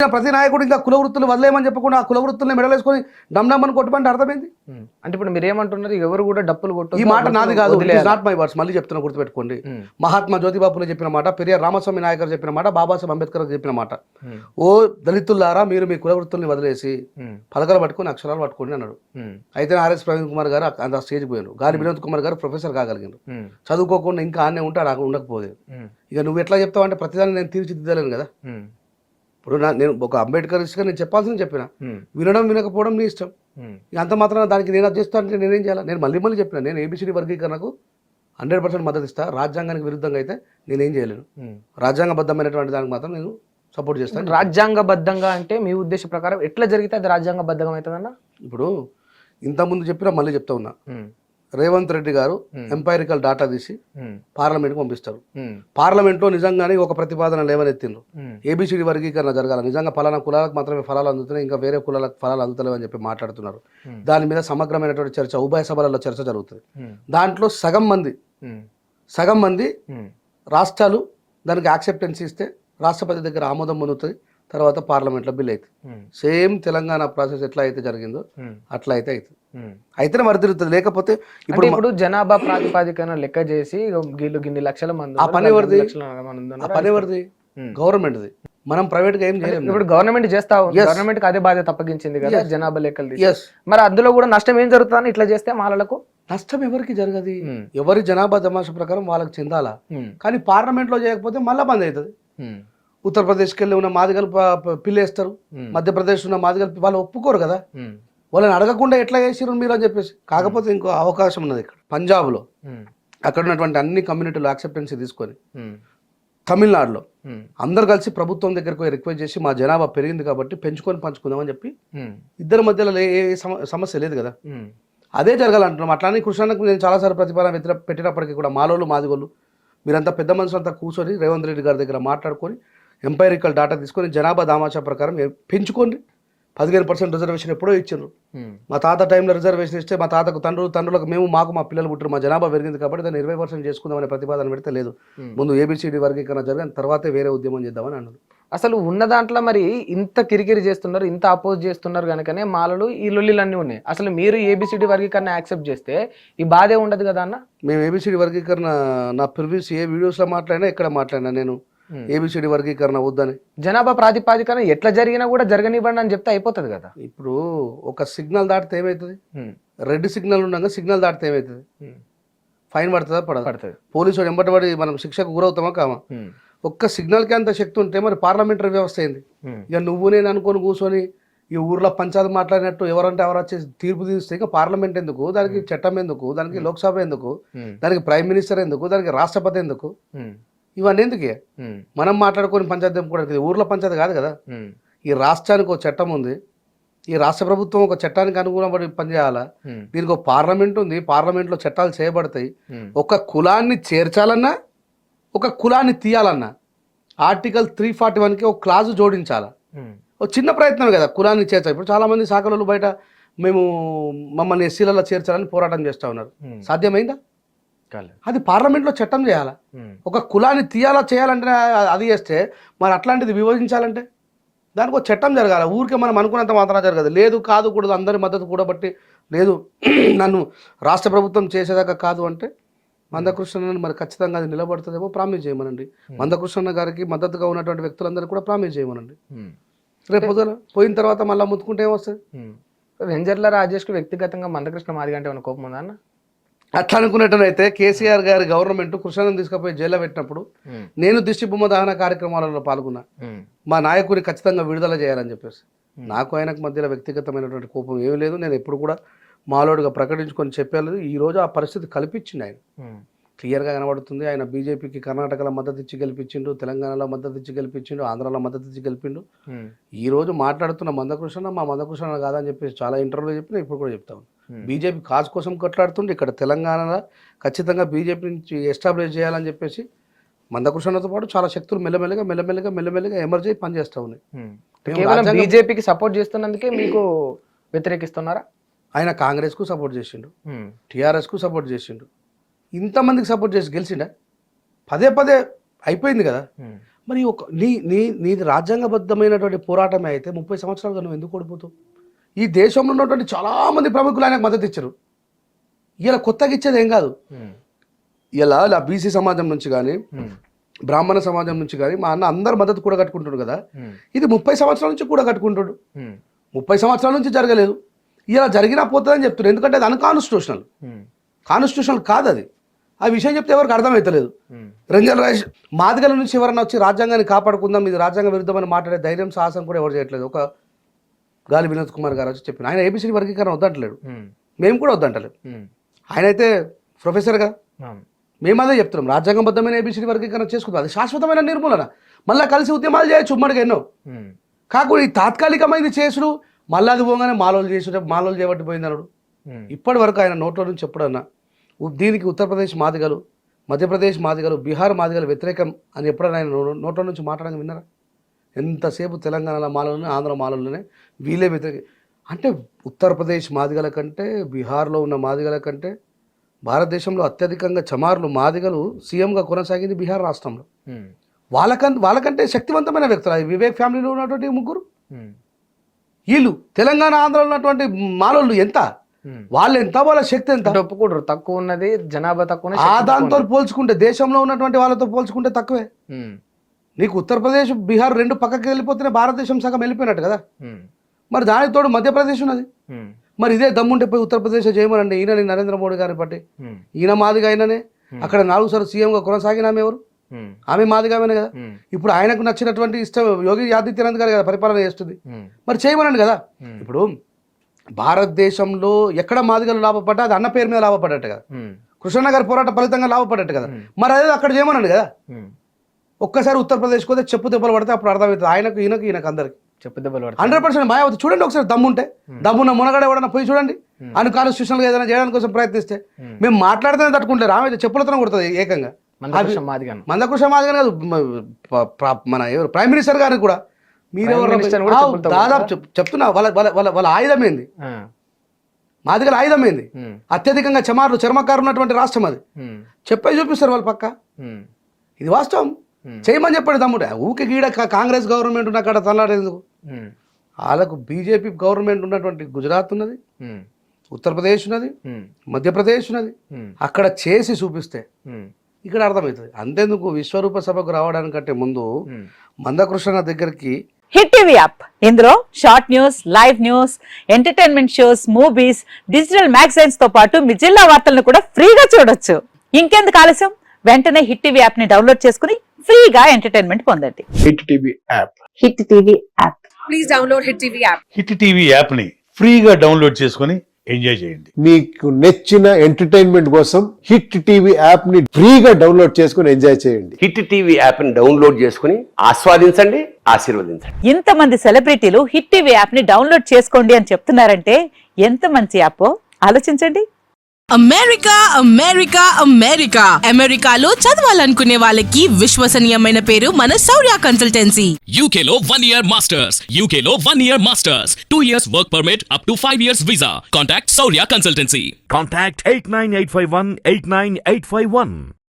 ప్రతి నాయకుడు ఇంకా కుల వృత్తులు వదిలేయమని చెప్పకుండా ఆ కుల వృత్తుల్ని మెడలేసుకొని డమ్డమ్మని కొట్టమంటే అర్థమైంది. అంటే ఇప్పుడు మీరు ఏమంటున్నారు, ఎవరు కూడా డప్పులు కొట్టు. ఈ మాట నాది కాదు, నాట్ మై వర్డ్స్. మళ్ళీ చెప్తున్నా, గుర్తుపెట్టుకోండి. మహాత్మా జ్యోతిబాపులే చెప్పిన మాట, పెరియార్ రామస్వామి నాయకర్ చెప్పిన మాట, బాబాసాహెబ్ అంబేద్కర్ చెప్పిన మాట. ఓ దళితులారా, మీరు మీ కుల వృత్తుల్ని వదిలేసి పలకలు పట్టుకొని అక్షరాలు పట్టుకోండి అన్నాడు. అయితే ఆర్ఎస్ ప్రవీణ్ కుమార్ గారు అంత స్టేజ్ పోయారు. గాలి వినోద్ కుమార్ గారు ప్రొఫెసర్ కాగలిగారు. చదువుకోకుండా ఇంకా ఆనే ఉంటే అక్కడ ఉండకపోలేదు. ఇక నువ్వు ఎట్లా చెప్తావు అంటే ప్రతిదాన్ని నేను తీర్చిదిద్దలేను కదా. ఇప్పుడు నేను ఒక అంబేద్కర్గా నేను చెప్పాల్సింది చెప్పిన, వినడం వినకపోవడం నీ ఇష్టం. అంత మాత్రం దానికి నేను అది చేస్తాను అంటే నేనేం చేయాలి? నేను మళ్ళీ చెప్పిన, నేను ఏబిసిడి వర్గీకరణకు 100% మద్దతు ఇస్తా. రాజ్యాంగానికి విరుద్ధంగా అయితే నేనేం చేయలేను. రాజ్యాంగబద్ధమైనటువంటి దానికి మాత్రం నేను సపోర్ట్ చేస్తాను. రాజ్యాంగబద్ధంగా అంటే మీ ఉద్దేశ ప్రకారం ఎట్లా జరిగితే అది రాజ్యాంగబద్ధం అవుతుందన్న? ఇప్పుడు ఇంతకుముందు చెప్పినా మళ్ళీ చెప్తా ఉన్నా, రేవంత్ రెడ్డి గారు ఎంపైరికల్ డాటా తీసి పార్లమెంట్కి పంపిస్తారు. పార్లమెంట్లో నిజంగానే ఒక ప్రతిపాదన లేవనెత్తిండ్రు, ఏబిసిడి వర్గీకరణ జరగాలి, నిజంగా ఫలానా కులాలకు మాత్రమే ఫలాలు అందుతున్నాయి, ఇంకా వేరే కులాలకు ఫలాలు అందుతలేవు అని చెప్పి మాట్లాడుతున్నారు. దాని మీద సమగ్రమైనటువంటి చర్చ ఉభయ సభలలో చర్చ జరుగుతుంది. దాంట్లో సగం మంది రాష్ట్రాలు దానికి యాక్సెప్టెన్స్ ఇస్తే రాష్ట్రపతి దగ్గర ఆమోదం పొందుతుంది, తర్వాత పార్లమెంట్లో బిల్ అవుతుంది. సేమ్ తెలంగాణ ప్రాసెస్ ఎట్లా అయితే జరిగిందో అట్లా అయితే అవుతుంది. అయితేనే మరి తిరుగుతుంది. లేకపోతే ఇప్పుడు జనాభా ప్రాతిపాదికన లెక్క చేసి గిన్ని లక్షల మంది, ఆ పని ఎవరిది? గవర్నమెంట్ది. మనం ప్రైవేట్ గా ఏం చేయలేము. ఇప్పుడు గవర్నమెంట్ చేస్తా, గవర్నమెంట్ కి అదే బాధ్యత అప్పగించింది కదా జనాభా లెక్కలు. మరి అందులో కూడా నష్టం ఏం జరుగుతుందని ఇట్లా చేస్తే మాలలకు నష్టం ఎవరికి జరగదు. ఎవరి జనాభా జమాష ప్రకారం వాళ్ళకి చెందాలా. కానీ పార్లమెంట్ లో చేయకపోతే మళ్ళా బంద్ అవుతుంది. ఉత్తరప్రదేశ్కి వెళ్ళి ఉన్న మాదిగలు పిల్లేస్తారు, మధ్యప్రదేశ్ ఉన్న మాదిగలు వాళ్ళు ఒప్పుకోరు కదా. వాళ్ళని అడగకుండా ఎట్లా చేసిరు మీరు అని చెప్పేసి. కాకపోతే ఇంకో అవకాశం ఉన్నది ఇక్కడ పంజాబ్లో, అక్కడ ఉన్నటువంటి అన్ని కమ్యూనిటీలు యాక్సెప్టెన్సీ తీసుకొని తమిళనాడులో అందరు కలిసి ప్రభుత్వం దగ్గరకు రిక్వెస్ట్ చేసి మా జనాభా పెరిగింది కాబట్టి పెంచుకొని పంచుకుందామని చెప్పి, ఇద్దరి మధ్యలో ఏ సమస్య లేదు కదా, అదే జరగాలంటున్నాం. అట్లానే కృష్ణానికి నేను చాలాసార్లు ప్రతిపాదన పెట్టినప్పటికీ కూడా మాలోళ్ళు మాదిగోళ్ళు మీరంతా పెద్ద మనుషులంతా కూర్చొని రేవంత్ రెడ్డి గారి దగ్గర మాట్లాడుకొని ఎంపైరికల్ డాటా తీసుకొని జనాభా దామాషా ప్రకారం పెంచుకోండి. 15% రిజర్వేషన్ ఎప్పుడో ఇచ్చిండ్రు. మా తాత టైంలో రిజర్వేషన్ ఇస్తే మా తాతకు తండ్రులకు మాకు మా పిల్లలు పుట్టారు, మా జనాభా పెరిగింది కాబట్టి దాన్ని 20% చేసుకుందామనే ప్రతిపాదన పెడితే లేదు, ముందు ఏబిసిడి వర్గీకరణ జరిగిన తర్వాతే వేరే ఉద్యమం చేద్దామని అన్నారు. అసలు ఉన్న దాంట్లో మరి ఇంత కిరికిరి చేస్తున్నారు, ఇంత అపోజ్ చేస్తున్నారు కనుకనే మాలలు ఈ లొల్లిలన్నీ ఉన్నాయి. అసలు మీరు ఏబిసిడి వర్గీకరణ యాక్సెప్ట్ చేస్తే ఈ బాధే ఉండదు కదా అన్న? మేము ఏబిసిడి వర్గీకరణ నా ప్రివ్యూస్ ఏ వీడియోస్లో మాట్లాడినా ఎక్కడ మాట్లాడినా నేను ఏబిసిడి వర్గీకరణ వద్దని. జనాభా ప్రాతిపాదికన ఎట్లా జరిగినా కూడా జరగనివ్వండి అని చెప్తే అయిపోతుంది కదా. ఇప్పుడు ఒక సిగ్నల్ దాటితే ఏమవుతుంది? రెడ్ సిగ్నల్ ఉండగా సిగ్నల్ దాటితే ఏమవుతుంది? ఫైన్ పడుతుందా? పడుతుంది. పోలీసు వాడు ఎంబటబడి మనం శిక్షకు గురవుతామా కామా? ఒక్క సిగ్నల్కి అంత శక్తి ఉంటే మరి పార్లమెంటరీ వ్యవస్థ అయింది. ఇక నువ్వు నేను అనుకొని కూర్చొని ఈ ఊర్లో పంచాయతీ మాట్లాడినట్టు ఎవరంటే ఎవరు వచ్చేసి తీర్పు తీస్తే ఇంకా పార్లమెంట్ ఎందుకు, దానికి చట్టం ఎందుకు, దానికి లోక్సభ ఎందుకు, దానికి ప్రైమ్ మినిస్టర్ ఎందుకు, దానికి రాష్ట్రపతి ఎందుకు, ఇవన్నీ ఎందుకే? మనం మాట్లాడుకొని పంచాయతీ కూడా ఊర్లో పంచాయతీ కాదు కదా. ఈ రాష్ట్రానికి ఒక చట్టం ఉంది, ఈ రాష్ట్ర ప్రభుత్వం ఒక చట్టానికి అనుగుణపడి పనిచేయాలా. దీనికి ఒక పార్లమెంట్ ఉంది, పార్లమెంట్లో చట్టాలు చేయబడతాయి. ఒక కులాన్ని చేర్చాలన్నా ఒక కులాన్ని తీయాలన్నా ఆర్టికల్ 341కి ఒక క్లాజు జోడించాలా. ఒక చిన్న ప్రయత్నం కదా కులాన్ని చేర్చాలి. ఇప్పుడు చాలామంది శాఖలు బయట మేము మమ్మల్ని ఎస్సీలలో చేర్చాలని పోరాటం చేస్తూ ఉన్నారు. సాధ్యమైందా? అది పార్లమెంట్లో చట్టం చేయాలా. ఒక కులాన్ని చేయాలంటే అది చేస్తే మరి అట్లాంటిది విభజించాలంటే దానికి ఒక చట్టం జరగాలి. ఊరికే మనం అనుకున్నంత మాత్రం జరగదు. లేదు కాదు కూడదు, అందరి మద్దతు కూడబట్టి లేదు నన్ను రాష్ట్ర ప్రభుత్వం చేసేదాకా కాదు అంటే మందకృష్ణన్ మరి ఖచ్చితంగా అది నిలబడుతుందేమో ప్రామిస్ చేయమనండి. మందకృష్ణ గారికి మద్దతుగా ఉన్నటువంటి వ్యక్తులందరూ కూడా ప్రామిస్ చేయమనండి. రేపు పొద్దున పోయిన తర్వాత మళ్ళీ ముత్తుకుంటే ఏమొస్తుంది? వెంజర్ల రాజేష్కి వ్యక్తిగతంగా మందకృష్ణ మాదిగ అంటే ఏమైనా కోపం ఉందా అన్న? అట్లా అనుకున్నట్టయితే కేసీఆర్ గారి గవర్నమెంట్ కృష్ణను తీసుకుపోయి జైల్లో పెట్టినప్పుడు నేను దిష్టి బొమ్మ దహన కార్యక్రమాలలో పాల్గొన్నా. మా నాయకుడిని ఖచ్చితంగా విడుదల చేయాలని చెప్పేసి. నాకు ఆయనకు మధ్యలో వ్యక్తిగతమైనటువంటి కోపం ఏమీ లేదు. నేను ఎప్పుడు కూడా మాలోడుగా ప్రకటించుకొని చెప్పలేదు. ఈరోజు ఆ పరిస్థితి కల్పించింది ఆయన, క్లియర్గా కనబడుతుంది. ఆయన బీజేపీకి కర్ణాటకలో మద్దతు ఇచ్చి గెలిపించిండు, తెలంగాణలో మద్దతు ఇచ్చి గెలిపించిండు, ఆంధ్రాలో మద్దతు ఇచ్చి గెలిపిండు. ఈ రోజు మాట్లాడుతున్న మందకృష్ణ మా మందకృష్ణ కాదని చెప్పేసి చాలా ఇంటర్వ్యూలో చెప్పిన, ఇప్పుడు కూడా చెప్తాను. బీజేపీ కాజ్ కోసం కొట్లాడుతుండే ఇక్కడ తెలంగాణలో ఖచ్చితంగా బీజేపీ నుంచి ఎస్టాబ్లిష్ చేయాలని చెప్పేసి మందకృష్ణతో పాటు చాలా శక్తులు మెల్లమెల్లగా ఎమర్జీ పనిచేస్తూ ఉన్నాయి. బీజేపీకి సపోర్ట్ చేస్తున్నందుకే మీకు వ్యతిరేకిస్తున్నారా? ఆయన కాంగ్రెస్కు సపోర్ట్ చేసిండు, టీఆర్ఎస్కు సపోర్ట్ చేసిండు, ఇంతమందికి సపోర్ట్ చేసి గెలిచిండా? పదే అయిపోయింది కదా. మరి ఒక నీది రాజ్యాంగబద్ధమైనటువంటి పోరాటమే అయితే 30 సంవత్సరాలుగా నువ్వు ఎందుకు ఓడిపోతావు? ఈ దేశంలో ఉన్నటువంటి చాలామంది ప్రముఖులు ఆయనకు మద్దతు ఇచ్చారు. ఇలా కొత్తగా ఇచ్చేది ఏం కాదు. ఇలా బీసీ సమాజం నుంచి కానీ బ్రాహ్మణ సమాజం నుంచి కానీ మా అన్న అందరు మద్దతు కూడా కట్టుకుంటాడు కదా. ఇది 30 సంవత్సరాల నుంచి కూడా కట్టుకుంటాడు. 30 సంవత్సరాల నుంచి జరగలేదు, ఇలా జరిగినా పోతుందని చెప్తున్నారు. ఎందుకంటే అది కాన్స్టిట్యూషనల్ కాదు. అది ఆ విషయం చెప్తే ఎవరికి అర్థమవుతలేదు. రంజన్ రాజ్ మాదిగల నుంచి ఎవరన్నా వచ్చి రాజ్యాంగాన్ని కాపాడుకుందాం, ఇది రాజ్యాంగ విరుద్ధమని మాట్లాడే ధైర్యం సాహసం కూడా ఎవరు చేయట్లేదు. ఒక గాలి వినోద్ కుమార్ గారు వచ్చి చెప్పిన ఆయన ఏబిసిడి వర్గీకరణ వద్దంటలేడు, మేము కూడా వద్దంటలేము. ఆయన అయితే ప్రొఫెసర్గా మేము అదే చెప్తున్నాం, రాజ్యాంగబద్ధమైన ఏబిసిడి వర్గీకరణ చేసుకుందాం, అది శాశ్వతమైన నిర్మూలన. మళ్ళీ కలిసి ఉద్యమాలు చేయొచ్చు ఉమ్మడిగా ఎన్నో. కాకుండా ఈ తాత్కాలికమైనది చేసుడు మళ్ళీ అది పోగానే మాలోలు చేయబట్టి పోయింది అన్నాడు. ఇప్పటి వరకు ఆయన నోట్లో నుంచి ఎప్పుడన్నా దీనికి ఉత్తరప్రదేశ్ మాదిగలు, మధ్యప్రదేశ్ మాదిగలు, బీహార్ మాదిగలు వ్యతిరేకం అని ఎప్పుడైనా ఆయన నోట్లో నుంచి మాట్లాడడం విన్నారా? ఎంతసేపు తెలంగాణలో మాలలోనే ఆంధ్ర మాలలోనే వీళ్ళే వ్యతిరేక అంటే ఉత్తరప్రదేశ్ మాదిగల కంటే బీహార్లో ఉన్న మాదిగల కంటే భారతదేశంలో అత్యధికంగా చమార్లు మాదిగలు సీఎంగా కొనసాగింది బీహార్ రాష్ట్రంలో. వాళ్ళకంటే శక్తివంతమైన వ్యక్తులు వివేక్ ఫ్యామిలీలో ఉన్నటువంటి ముగ్గురు. వీళ్ళు తెలంగాణ ఆంధ్రలో ఉన్నటువంటి మాలోళ్ళు ఎంత, వాళ్ళు ఎంత, వాళ్ళ శక్తి ఎంత. ఒప్పుకుంటారు తక్కువ ఉన్నది, జనాభా తక్కువ, దాంతో పోల్చుకుంటే దేశంలో ఉన్నటువంటి వాళ్ళతో పోల్చుకుంటే తక్కువే. నీకు ఉత్తరప్రదేశ్ బీహార్ రెండు పక్కకి వెళ్ళిపోతేనే భారతదేశం సగం వెళ్ళిపోయినట్టు కదా. మరి దానికి తోడు మధ్యప్రదేశ్ ఉన్నది. మరి ఇదే దమ్ముంటే పోయి ఉత్తరప్రదేశ్ చేయమనండి. ఈయనని నరేంద్ర మోడీ గారిని బట్టి ఈయన మాదిగా అయిననే అక్కడ 4 సార్లు సీఎంగా కొనసాగిన ఆమె ఎవరు? ఆమె మాదిగానే కదా. ఇప్పుడు ఆయనకు నచ్చినటువంటి ఇష్టం యోగి ఆదిత్యనాథ్ గారు కదా పరిపాలన చేస్తుంది, మరి చేయమనండి కదా. ఇప్పుడు భారతదేశంలో ఎక్కడ మాదిగలు లాభపడ్డా అది అన్న పేరు మీద లాభపడ్డట్టు కదా, కృష్ణ గారి పోరాట ఫలితంగా లాభపడ్డట్టు కదా. మరి అదే అక్కడ చేయమనండి కదా. ఒక్కసారి ఉత్తరప్రదేశ్కి పోతే చెప్పు దెబ్బలు పడితే అప్పుడు అర్థమవుతుంది ఆయనకు ఈయనకు అందరికి చెప్పు దెబ్బలు పడితే 100% మాయావతి. చూడండి ఒకసారి దమ్ముంటే, దమ్మున్న మునగడ ఎవడన్నా పోయి చూడండి. అన్కాన్స్టిట్యూషనల్గా ఏదైనా చేయడానికి కోసం ప్రయత్నిస్తే మేము మాట్లాడితేనే తట్టుకుంటారు, ఆమె చెప్పులతో కొడుతుంది ఏకంగా. మందకృష్ణ మాదిగా కాదు, మన ఎవరు ప్రైమ్ మినిస్టర్ గారికి కూడా మీరెవరు దాదాపు చెప్తున్నా. వాళ్ళ ఆయుధం ఏంది, మాదిగల ఆయుధం ఏంది? అత్యధికంగా చర్మకారు ఉన్నటువంటి రాష్ట్రం అది. చెప్పే చూపిస్తారు వాళ్ళు పక్క. ఇది వాస్తవం. చేయమని చెప్పండి తమ్ముడే. ఊకి గీడ కాంగ్రెస్ గవర్నమెంట్ ఉన్న అక్కడ తల్లాడేందుకు? వాళ్ళకు బీజేపీ గవర్నమెంట్ ఉన్నటువంటి గుజరాత్ ఉన్నది, ఉత్తరప్రదేశ్ ఉన్నది, మధ్యప్రదేశ్ ఉన్నది. అక్కడ చేసి చూపిస్తే ఇక్కడ అర్థమవుతుంది. అంతేందుకు విశ్వరూప సభకు రావడానికంటే ముందు మందకృష్ణ దగ్గరికి హిట్ టీవీ యాప్, ఇందులో short news, live news, entertainment shows, movies, digital magazines తో పాటు మీ జిల్లా వార్తలను కూడా ఫ్రీగా చూడొచ్చు. ఇంకెందుకు ఆలస్యం, వెంటనే హిట్ టీవీ యాప్ ని డౌన్లోడ్ చేసుకుని ఫ్రీగా ఎంటర్టైన్మెంట్ పొందండి. Hit TV app, hit TV app, please download hit TV app. Hit TV app ని ఫ్రీగా డౌన్లోడ్ చేసుకుని ఎంజాయ్ చేయండి. మీకు నచ్చిన ఎంటర్టైన్మెంట్ కోసం హిట్ టీవీ యాప్ ని ఫ్రీగా డౌన్లోడ్ చేసుకుని ఎంజాయ్ చేయండి. హిట్ టీవీ యాప్ ని డౌన్లోడ్ చేసుకుని ఆస్వాదించండి, ఆశీర్వదించండి. ఇంతమంది సెలబ్రిటీలు హిట్ టీవీ యాప్ ని డౌన్లోడ్ చేసుకోండి అని చెప్తున్నారంటే ఎంత మంచి యాప్ ఆలోచించండి. అమెరికా అమెరికా అమెరికా అమెరికాలో చదవాలనుకునే వాళ్ళకి విశ్వసనీయమైన పేరు మన శౌర్య కన్సల్టెన్సీ. UK లో 1 year masters, UK లో 1 year masters, 2 years work permit up to 5 years visa. Contact Saurya Consultancy. Contact 89851 89851.